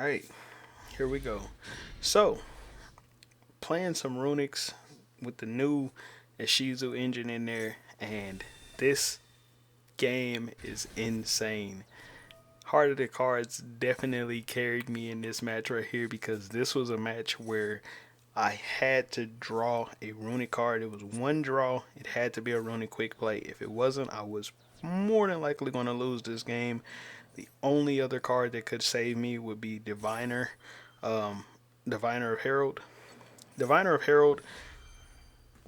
Alright, here we go. So, playing some Runicks with the new Ishizu engine in there, and this game is insane. Heart of the Cards definitely carried me in this match right here because this was a match where I had to draw a Runic card. It was one draw. It had to be a Runic quick play. If it wasn't, I was more than likely going to lose this game. The only other card that could save me would be um, Diviner of Herald. Diviner of Herald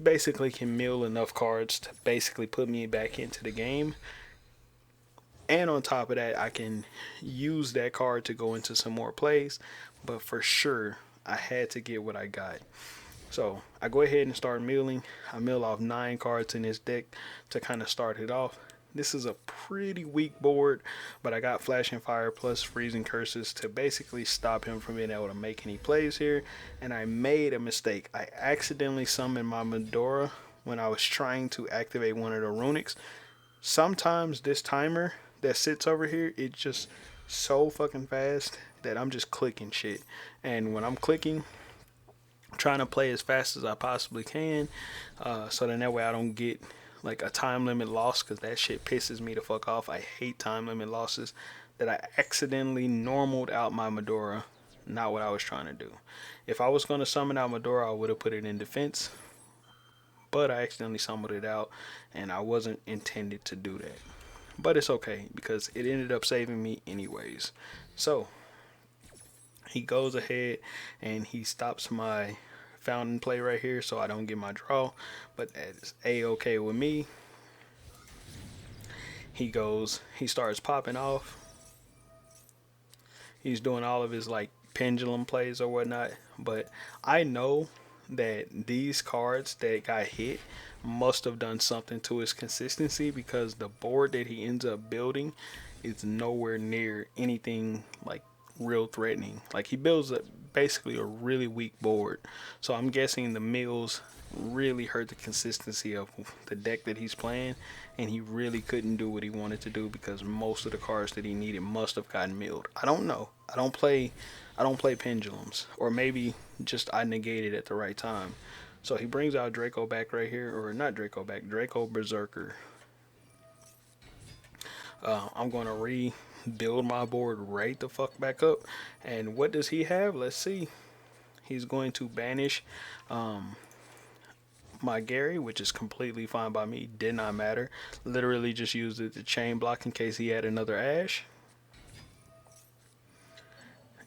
basically can mill enough cards to basically put me back into the game. And on top of that, I can use that card to go into some more plays. But for sure, I had to get what I got. So I go ahead and start milling. I mill off 9 cards in this deck to kind of start it off. This is a pretty weak board, but I got Flashing Fire plus Freezing Curses to basically stop him from being able to make any plays here. And I made a mistake. I accidentally summoned my Medora when I was trying to activate one of the Runicks. Sometimes this timer that sits over here, it's just so fucking fast that I'm just clicking shit. And when I'm clicking, I'm trying to play as fast as I possibly can, so then that way I don't get like a time limit loss, because that shit pisses me the fuck off. I hate time limit losses. That I accidentally normaled out my Medora, not what I was trying to do. If I was going to summon out Medora, I would have put it in defense, but I accidentally summoned it out, and I wasn't intended to do that. But it's okay, because it ended up saving me anyways. So, he goes ahead, and he stops my fountain play right here, so I don't get my draw, but that's a-okay with me. He starts popping off. He's doing all of his like pendulum plays or whatnot, but I know that these cards that got hit must have done something to his consistency, because the board that he ends up building is nowhere near anything like real threatening. Like, he builds basically a really weak board, so I'm guessing the mills really hurt the consistency of the deck that he's playing, and he really couldn't do what he wanted to do because most of the cards that he needed must have gotten milled. I don't know. I don't play pendulums, or maybe just I negated at the right time. So he brings out Draco back right here, or not Draco back, Draco Berserker. I'm going to rebuild my board right the fuck back up. And what does he have? Let's see. He's going to banish my Gary, which is completely fine by me. Did not matter. Literally just used it to chain block in case he had another Ash.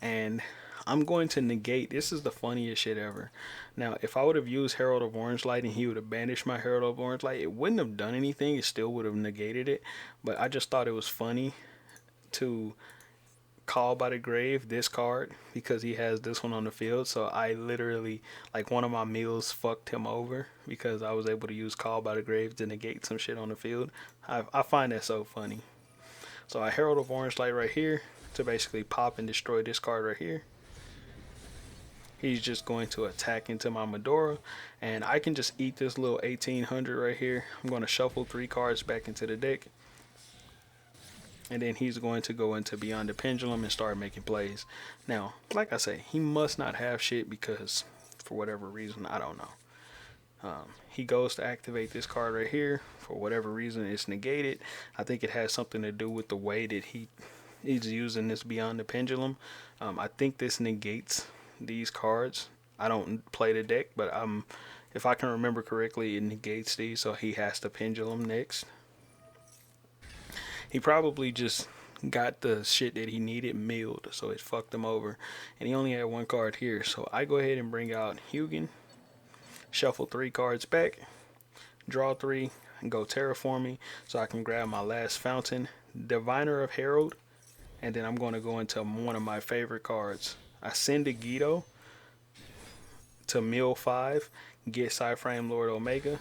And I'm going to negate. This is the funniest shit ever. Now, if I would have used Herald of Orange Light and he would have banished my Herald of Orange Light, it wouldn't have done anything. It still would have negated it. But I just thought it was funny to call by the grave this card because he has this one on the field. So I literally, like, one of my meals fucked him over because I was able to use call by the grave to negate some shit on the field. I find that so funny. So I Herald of Orange Light right here to basically pop and destroy this card right here. He's just going to attack into my Medora, and I can just eat this little 1800 right here. I'm going to shuffle 3 cards back into the deck, and then he's going to go into Beyond the Pendulum and start making plays. Now, like I say, he must not have shit because, for whatever reason, I don't know. He goes to activate this card right here. For whatever reason, it's negated. I think it has something to do with the way that he's using this Beyond the Pendulum. I think this negates these cards. I don't play the deck, but if I can remember correctly, it negates these, so he has to Pendulum next. He probably just got the shit that he needed milled, so it fucked him over. And he only had 1 card here, so I go ahead and bring out Hugin, shuffle 3 cards back, draw 3, and go terraforming so I can grab my last fountain, Diviner of Herald, and then I'm going to go into one of my favorite cards. I send a Guido to mill 5, get Cyframe Lord Omega.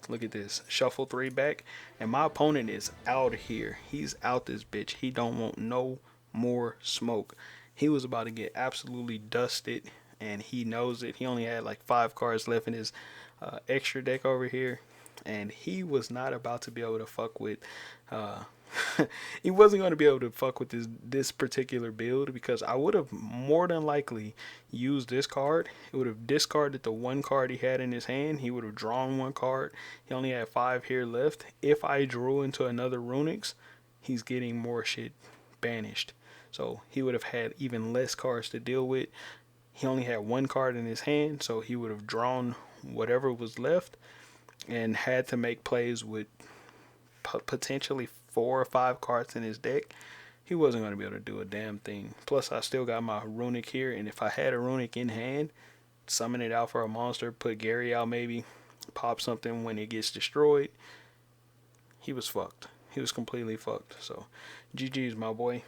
Look at this. Shuffle 3 back, and my opponent is out here. He's out this bitch. He don't want no more smoke. He was about to get absolutely dusted, and he knows it. He only had like 5 cards left in his extra deck over here, and he was not about to be able to fuck with he wasn't going to be able to fuck with this particular build because I would have more than likely used this card. It would have discarded the one card he had in his hand. He would have drawn one card. He only had 5 here left. If I drew into another Runicks, he's getting more shit banished. So he would have had even less cards to deal with. He only had one card in his hand, so he would have drawn whatever was left and had to make plays with potentially 4 or 5 cards in his deck. He wasn't going to be able to do a damn thing. Plus, I still got my Runick here, and if I had a Runick in hand, summon it out for a monster, put Gary out maybe, pop something when it gets destroyed, he was fucked. He was completely fucked. So, GG's, my boy.